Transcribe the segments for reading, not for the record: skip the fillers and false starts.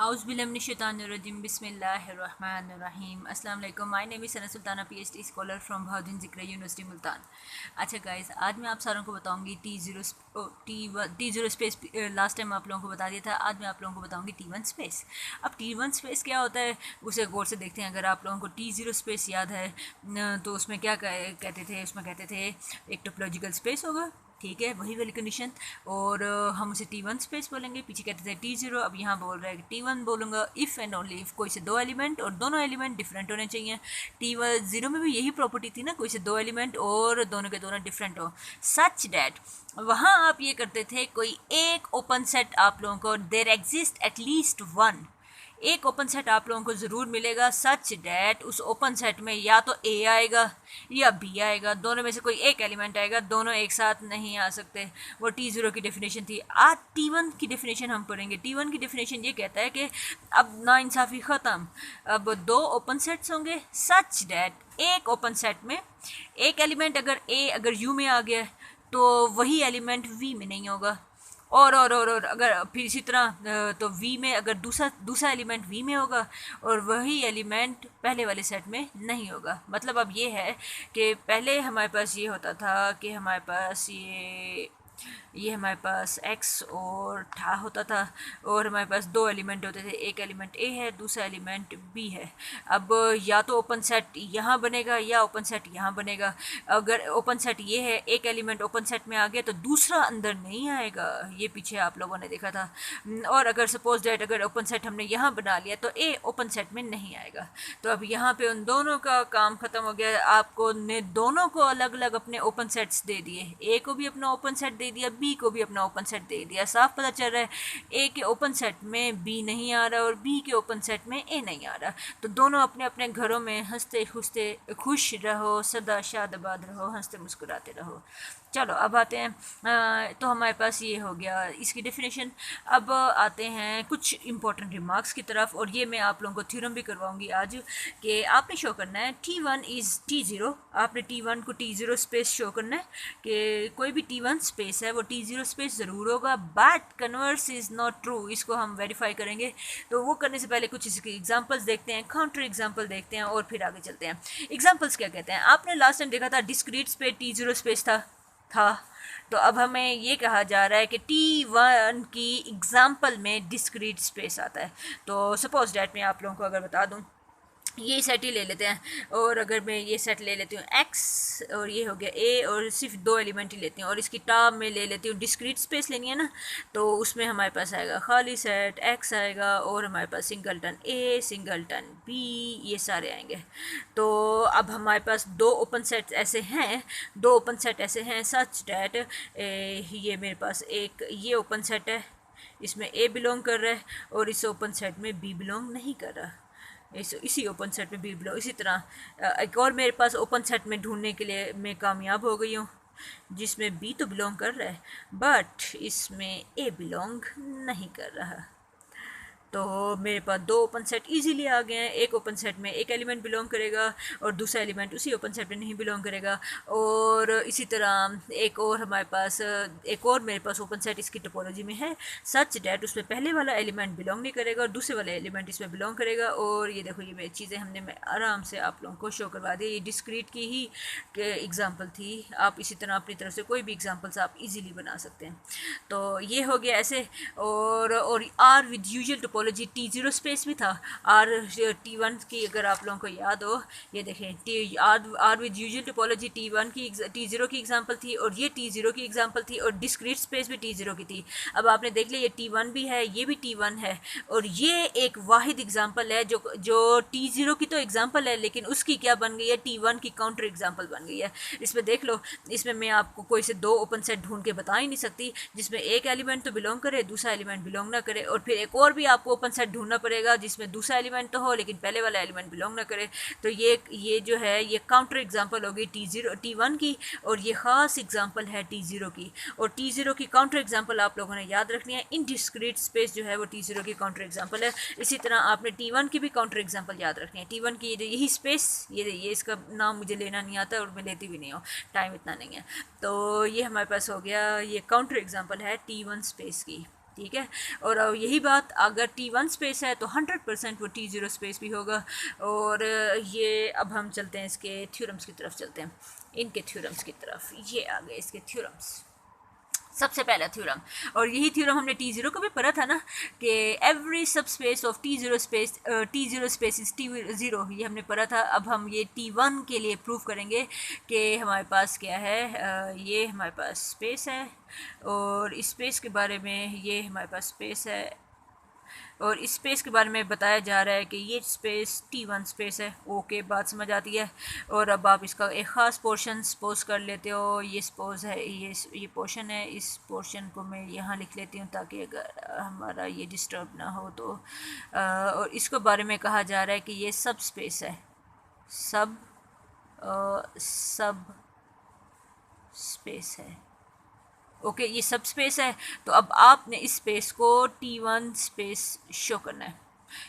Auzbillahiminash-shaitanir-rajim. Bismillahir-Rahmanir-Rahim. Assalamu alaikum. My name is Sana Sultana, PhD scholar from Bahauddin Zikra University, Multan. अच्छा guys, आज मैं आप सारों को बताऊंगी T zero space. Last time आप लोगों को बता दिया था. आज मैं आप लोगों को बताऊंगी T1 स्पेस. अब T1 स्पेस क्या होता है उसे गौर से देखते हैं. अगर आप लोगों को T0 स्पेस याद है तो उसमें क्या कहते थे. उसमें कहते थे एक टोपोलॉजिकल स्पेस होगा, ठीक है, वही वाली कंडीशन, और हम उसे T1 स्पेस बोलेंगे. पीछे कहते थे T0, अब यहाँ बोल रहा है कि T1 बोलूँगा इफ़ एंड ओनली इफ़ कोई से दो एलिमेंट और दोनों एलिमेंट डिफरेंट होने चाहिए. T0 में भी यही प्रॉपर्टी थी ना, कोई से दो एलिमेंट और दोनों के दोनों डिफरेंट हो, सच डैट वहाँ आप ये करते थे कोई एक ओपन सेट आप लोगों को, देयर एग्जिस्ट एटलीस्ट वन, एक ओपन सेट आप लोगों को ज़रूर मिलेगा सच डैट उस ओपन सेट में या तो ए आएगा या बी आएगा, दोनों में से कोई एक एलिमेंट आएगा, दोनों एक साथ नहीं आ सकते. वो T0 की डेफिनेशन थी. आज T1 की डेफिनेशन हम पढ़ेंगे. T1 की डेफिनेशन ये कहता है कि अब नाइंसाफ़ी ख़त्म, अब दो ओपन सेट्स होंगे सच डैट एक ओपन सेट में एक एलिमेंट अगर यू में आ गया तो वही एलिमेंट वी में नहीं होगा, और अगर फिर इसी तरह तो वी में अगर दूसरा एलिमेंट वी में होगा और वही एलिमेंट पहले वाले सेट में नहीं होगा. मतलब अब ये है कि पहले हमारे पास ये होता था कि हमारे पास ये हमारे पास x और ठा होता था और हमारे पास दो एलिमेंट होते थे, एक एलिमेंट a है, दूसरा एलिमेंट b है. अब या तो ओपन सेट यहाँ बनेगा या ओपन सेट यहाँ बनेगा. अगर ओपन सेट ये है, एक एलिमेंट ओपन सेट में आ गया तो दूसरा अंदर नहीं आएगा, ये पीछे आप लोगों ने देखा था. और अगर सपोज डैट अगर ओपन सेट हमने यहाँ बना लिया तो a ओपन सेट में नहीं आएगा. तो अब यहाँ पे उन दोनों का काम ख़त्म हो गया. आपको ने दोनों को अलग अलग अपने ओपन सेट्स दे दिए, a को भी अपना ओपन सेट दे दिया, बी को भी अपना ओपन सेट दे दिया. साफ पता चल रहा है ए के ओपन सेट में बी नहीं आ रहा और बी के ओपन सेट में ए नहीं आ रहा. तो दोनों अपने अपने घरों में हंसते खुशते खुश रहो, सदा शादाबाद रहो, हंसते मुस्कुराते रहो. चलो अब आते हैं तो हमारे पास ये हो गया इसकी डेफिनेशन. अब आते हैं कुछ इंपॉर्टेंट रिमार्क्स की तरफ, और ये मैं आप लोगों को थ्योरम भी करवाऊंगी आज कि आपने शो करना है T1 इज़ T0. आपने T1 को T0 स्पेस शो करना है कि कोई भी T1 स्पेस है वो T0 स्पेस ज़रूर होगा, but converse is not true. इसको हम वेरीफाई करेंगे. तो वो करने से पहले कुछ इसके एग्जाम्पल्स देखते हैं, काउंटर एग्जाम्पल देखते हैं और फिर आगे चलते हैं. एग्जाम्पल्स क्या कहते हैं. आपने लास्ट टाइम देखा था डिस्क्रीट स्पेस T0 स्पेस था. तो अब हमें ये कहा जा रहा है कि T1 की एग्जाम्पल में डिस्क्रीट स्पेस आता है. तो सपोज डैट मैं आप लोगों को अगर बता दूं, ये सेट ही ले लेते हैं, और अगर मैं ये सेट ले लेती हूँ x और ये हो गया a और सिर्फ दो एलिमेंट ही लेती हूँ और इसकी टर्म में ले लेती हूँ डिस्क्रीट स्पेस लेनी है ना, तो उसमें हमारे पास आएगा खाली सेट x आएगा और हमारे पास सिंगलटन a सिंगलटन b ये सारे आएंगे. तो अब हमारे पास दो ओपन सेट ऐसे हैं सच डैट ये मेरे पास एक ये ओपन सेट है, इसमें a बिलोंग कर रहा है और इस ओपन सेट में b बिलोंग नहीं कर रहा, इसी ओपन सेट में बी बिलोंग. इसी तरह एक और मेरे पास ओपन सेट में ढूंढने के लिए मैं कामयाब हो गई हूँ जिसमें बी तो बिलोंग कर रहा है बट इसमें ए बिलोंग नहीं कर रहा. तो मेरे पास दो ओपन सेट इजीली आ गए हैं. एक ओपन सेट में एक एलिमेंट बिलोंग करेगा और दूसरा एलिमेंट उसी ओपन सेट में नहीं बिलोंग करेगा. और इसी तरह एक और मेरे पास ओपन सेट इसकी टोपोलॉजी में है सच डैट उसमें पहले वाला एलिमेंट बिलोंग नहीं करेगा और दूसरे वाला एलिमेंट इसमें बिलोंग करेगा. और ये देखो ये चीज़ें मैं आराम से आप लोगों को शो करवा दी. ये डिस्क्रीट की ही एग्जाम्पल थी. आप इसी तरह अपनी तरफ से कोई भी एग्जाम्पल्स आप इजीली बना सकते हैं. तो ये हो गया ऐसे. और R with usual topology T0 space भी था. आर T1 की अगर आप लोगों को याद हो, ये देखें are with usual topology T0 की एग्जांपल थी और ये T0 की एग्जांपल थी और डिस्क्रीट स्पेस भी T0 की थी. अब आपने देख लिया ये T1 भी है, ये भी T1 है और ये एक वाहिद एग्जांपल है जो T0 की तो एग्जांपल है लेकिन उसकी क्या बन गई है, T1 की काउंटर एग्जांपल बन गई है. इसमें देख लो, इसमें मैं आपको कोई से दो ओपन सेट ढूंढ के बता ही नहीं सकती जिसमें एक एलिमेंट तो बिलोंग करे दूसरा एलिमेंट बिलोंग ना करे, और फिर एक और भी आपको ओपन सेट ढूंढना पड़ेगा जिसमें दूसरा एलिमेंट तो हो लेकिन पहले वाला एलिमेंट बिलोंग ना करे. तो ये जो है ये काउंटर एग्जांपल होगी T1 की और ये ख़ास एग्जांपल है T0 की. और T0 की काउंटर एग्जांपल आप लोगों ने याद रखनी है. इनडिस्क्रीट स्पेस जो है वो T0 की काउंटर एग्जांपल है. इसी तरह आपने T1 की भी काउंटर एग्जांपल याद रखनी है. T1 की यही स्पेस, ये इसका नाम मुझे लेना नहीं आता और मैं लेती भी नहीं हूँ, टाइम इतना नहीं है. तो ये हमारे पास हो गया, ये काउंटर एग्जांपल है T1 स्पेस की. ठीक है। और यही बात अगर T1 स्पेस है तो 100% वो T0 स्पेस भी होगा। और ये अब हम चलते हैं इसके थ्योरम्स की तरफ, चलते हैं इनके थ्योरम्स की तरफ। ये आ गए इसके थ्योरम्स। सबसे पहला थ्योरम, और यही थ्योरम हमने T0 को भी पढ़ा था ना, कि एवरी सब space of T0 space T0 space is T0, ये हमने पढ़ा था। अब हम ये T1 के लिए प्रूव करेंगे कि हमारे पास क्या है, ये हमारे पास स्पेस है, और इस स्पेस के बारे में, ये हमारे पास स्पेस है, और इस स्पेस के बारे में बताया जा रहा है कि ये स्पेस T1 स्पेस है। ओके, बात समझ आती है। और अब आप इसका एक ख़ास पोर्शन सपोज कर लेते हो, ये सपोज है, ये पोर्शन है, इस पोर्शन को मैं यहाँ लिख लेती हूँ ताकि अगर हमारा ये डिस्टर्ब ना हो तो। और इसको बारे में कहा जा रहा है कि ये सब स्पेस है, सब स्पेस है। ओके, ये सब स्पेस है। तो अब आपने इस स्पेस को T1 स्पेस शो करना है।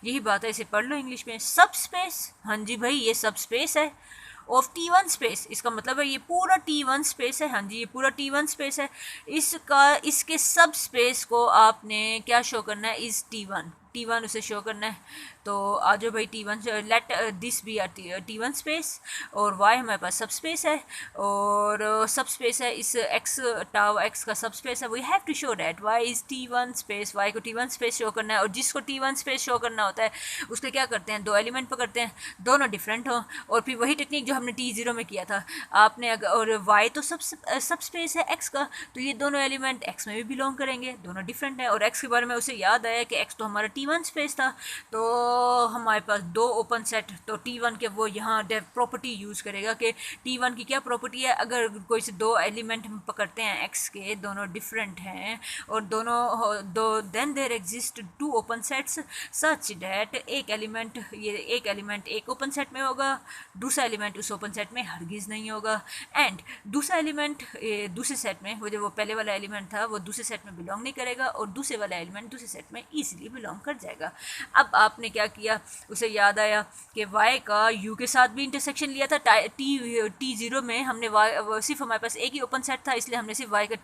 यही बात है, इसे पढ़ लो इंग्लिश में, सब स्पेस। हाँ जी भाई, ये सब स्पेस है ऑफ T1 स्पेस, इसका मतलब है ये पूरा T1 स्पेस है। हाँ जी, ये पूरा T1 स्पेस है। इसके सब स्पेस को आपने क्या शो करना है, इस T1 उसे शो करना है। तो आज भाई T1, let this be R T1 space, और Y हमारे पास सब स्पेस है, और सब स्पेस है, इस टाउ X का सब स्पेस है। We have to show that Y is T1 space, Y को T1 स्पेस शो करना है। और जिसको T1 स्पेस शो करना होता है उसके क्या करते हैं, दो एलिमेंट पकड़ते हैं, दोनों डिफरेंट हो, और फिर वही टेक्निक जो हमने T0 में किया था आपने। और Y तो सब स्पेस है X का, तो ये दोनों एलिमेंट X में भी बिलोंग करेंगे, दोनों डिफरेंट है। और X के बारे में उसे याद आया कि X तो हमारा T1 स्पेस था, तो हमारे पास दो ओपन सेट, तो T1 के वो यहाँ प्रॉपर्टी यूज़ करेगा कि T1 की क्या प्रॉपर्टी है, अगर कोई से दो एलिमेंट हम पकड़ते हैं X के, दोनों डिफरेंट हैं, और then there exist two open sets such that एक एलिमेंट एक ओपन सेट में होगा, दूसरा एलिमेंट उस ओपन सेट में हरगिज़ नहीं होगा, एंड दूसरा एलिमेंट दूसरे सेट में, वो जो वो पहले वाला एलिमेंट था वो दूसरे सेट में बिलोंग नहीं करेगा, और दूसरे वाला एलिमेंट दूसरे सेट में ईजिली बिलोंग कर जाएगा। अब आपने क्या किया, उसे याद आया कि Y का U के साथ भी इंटरसेक्शन लिया था। T0 में हमने सिर्फ हमारे पास एक ही ओपन सेट था, इसलिए हमने सिर्फ Y का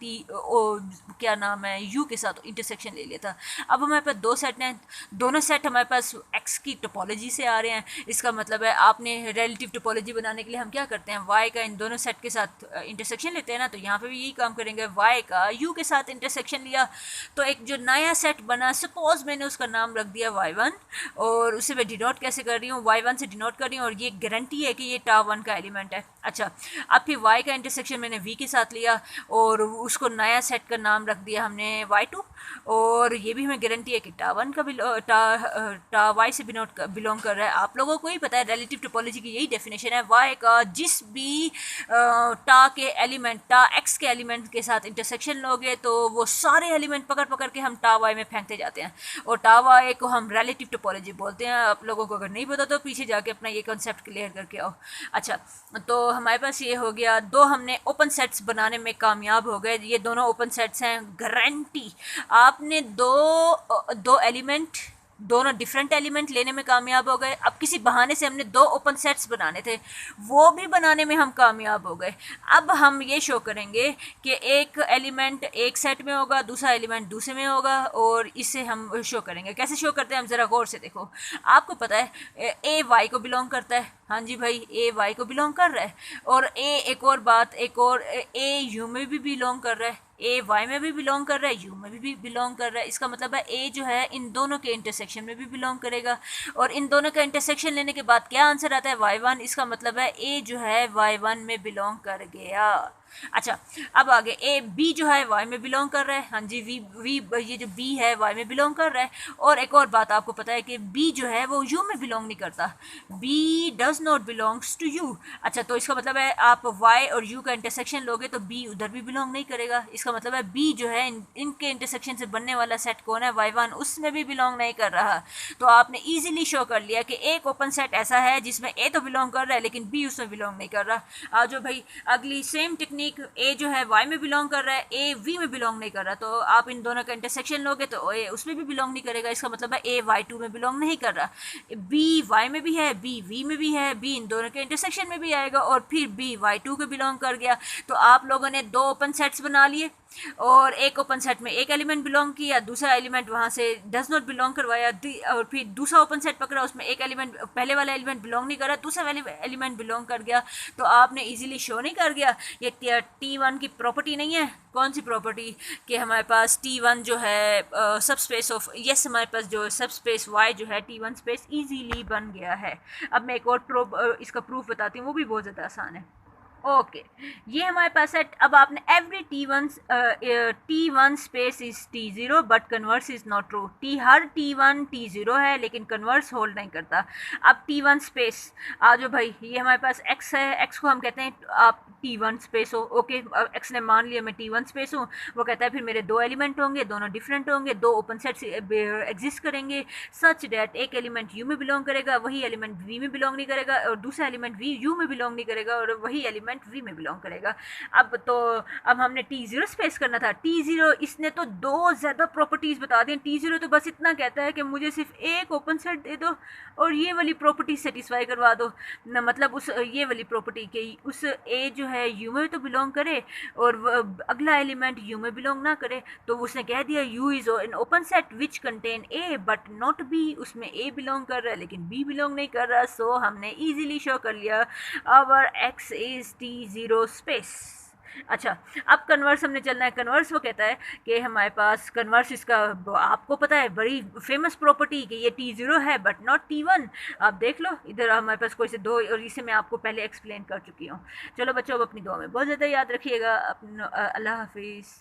क्या नाम है, U के साथ इंटरसेक्शन ले लिया था। अब हमारे पास दो सेट हैं, दोनों सेट हमारे पास X की टोपोलॉजी से आ रहे हैं। इसका मतलब है आपने रिलेटिव टोपोलॉजी बनाने के लिए हम क्या करते हैं, Y का इन दोनों सेट के साथ इंटरसेक्शन लेते हैं ना, तो यहाँ पे भी यही काम करेंगे। Y का U के साथ इंटरसेक्शन लिया, तो एक जो नया सेट बना, सपोज मैंने उसका नाम रख दिया Y1, और उसे मैं डिनोट कैसे कर रही हूँ, Y1 से डिनोट कर रही हूँ, और ये गारंटी है कि ये T1 का एलिमेंट है। अच्छा, अब फिर Y का इंटरसेक्शन मैंने V के साथ लिया, और उसको नया सेट का नाम रख दिया हमने Y2, और ये भी हमें गारंटी है कि T1 का Y से बिलोंग कर रहा है। आप लोगों को ही पता है, रिलेटिव टोपोलॉजी की यही डेफिनेशन है, Y का जिस भी X के एलिमेंट के साथ इंटरसेक्शन लोगे तो वो सारे एलिमेंट पकड़ के हम Y में फेंकते जाते हैं, और Y को हम रिलेटिव टोपोलॉजी बोलते हैं। आप लोगों को अगर नहीं पता तो पीछे जाके अपना ये कॉन्सेप्ट क्लियर करके आओ। अच्छा, तो हमारे पास ये हो गया, दो हमने ओपन सेट्स बनाने में कामयाब हो गए। ये दोनों ओपन सेट्स हैं, गारंटी आपने दो एलिमेंट, दोनों डिफरेंट एलिमेंट लेने में कामयाब हो गए। अब किसी बहाने से हमने दो ओपन सेट्स बनाने थे, वो भी बनाने में हम कामयाब हो गए। अब हम ये शो करेंगे कि एक एलिमेंट एक सेट में होगा, दूसरा एलिमेंट दूसरे में होगा, और इसे हम शो करेंगे। कैसे शो करते हैं, हम ज़रा गौर से देखो। आपको पता है A Y को बिलोंग करता है, हाँ जी भाई, A Y को बिलोंग कर रहा है, और एक और बात, A U में भी बिलोंग कर रहा है, A Y में भी बिलोंग कर रहा है, U में भी बिलोंग कर रहा है। इसका मतलब है A जो है इन दोनों के इंटरसेक्शन में भी बिलोंग करेगा, और इन दोनों का इंटरसेक्शन लेने के बाद क्या आंसर आता है, Y1। इसका मतलब है A जो है Y1 में बिलोंग कर गया। अच्छा, अब आगे B जो है Y में बिलोंग कर रहा है, हाँ जी, ये जो B है Y में बिलोंग कर रहा है। और एक और बात आपको पता है कि B जो है वो U में बिलोंग नहीं करता, B does not belongs to U। अच्छा, तो इसका मतलब है आप Y और U का इंटरसेक्शन लोगे तो B उधर भी बिलोंग नहीं करेगा। इसका मतलब है B जो है इनके इंटरसेक्शन से बनने वाला सेट कौन है, Y1, उसमें भी बिलोंग नहीं कर रहा। तो आपने ईजिली शो कर लिया कि एक ओपन सेट ऐसा है जिसमें A तो बिलोंग कर रहा है लेकिन B उसमें बिलोंग नहीं कर रहा। आ जाओ भाई, अगली सेम टेक्निक, A जो है Y में बिलोंग कर रहा है, A V में बिलोंग नहीं कर रहा, तो आप इन दोनों का इंटरसेक्शन लोगे तो A उसमें भी बिलोंग नहीं करेगा। इसका मतलब है A Y2 में बिलोंग नहीं कर रहा, B Y में भी है, B V में भी है, B इन दोनों के इंटरसेक्शन में भी आएगा, और फिर B Y2 के बिलोंग कर गया। तो आप लोगों ने दो ओपन सेट्स बना लिए, और एक ओपन सेट में एक एलिमेंट बिलोंग किया, दूसरा एलिमेंट वहाँ से डज नॉट बिलोंग करवाया, और फिर दूसरा ओपन सेट पकड़ा, उसमें एक एलिमेंट पहले वाला एलिमेंट बिलोंग नहीं कर रहा, दूसरा एलिमेंट बिलोंग कर गया, तो आपने इजीली शो नहीं कर गया ये T1 की प्रॉपर्टी नहीं है। कौन सी प्रॉपर्टी? कि हमारे पास T1 जो है सब स्पेस ऑफ यस, हमारे पास जो सब स्पेस Y जो है T1 स्पेस इजीली बन गया है। अब मैं एक और इसका प्रूफ बताती हूँ, वो भी बहुत ज़्यादा आसान है। ओके ये हमारे पास है। अब आपने every T1 space is T0 but converse is not true. Her T1 T0 है लेकिन कन्वर्स होल्ड नहीं करता। अब T1 स्पेस आ जाओ भाई, ये हमारे पास X है, X को हम कहते हैं आप T1 स्पेस हो। ओके X ने मान लिया मैं T1 स्पेस हूँ, वो कहता है फिर मेरे दो एलिमेंट होंगे, दोनों डिफरेंट होंगे, दो ओपन सेट्स एग्जिस्ट करेंगे सच डैट एक एलिमेंट U में बिलोंग करेगा, वही एलिमेंट V में बिलोंग नहीं करेगा, और दूसरा एलिमेंट V U में बिलोंग नहीं करेगा, और वही एलिमेंट V में बिलोंग करेगा। अब हमने T0 स्पेस करना था। T0 इसने तो दो ज़्यादा प्रॉपर्टीज़ बता दी। T0 तो बस इतना कहता है कि मुझे सिर्फ एक ओपन सेट दे दो और ये वाली प्रॉपर्टी सेटिस्फाई करवा दो ना, मतलब उस ये वाली प्रॉपर्टी के उस A जो है U में तो बिलोंग करे और अगला एलिमेंट U में बिलोंग ना करे। तो उसने कह दिया U is an open set which contain A but not B। उसमें A बिलोंग कर रहा है लेकिन B बिलोंग नहीं कर रहा। सो हमने ईजिली शो कर लिया our X is T0 space. अच्छा अब कन्वर्स हमने चलना है। कन्वर्स वो कहता है कि हमारे पास कन्वर्स इसका आपको पता है बड़ी फेमस प्रॉपर्टी कि ये T0 है बट नॉट T1। आप देख लो इधर हमारे पास कोई से दो, और इसे मैं आपको पहले एक्सप्लेन कर चुकी हूँ। चलो बच्चों अब अपनी दुआ में बहुत ज़्यादा याद रखिएगा। अपना अल्लाह हाफिज़।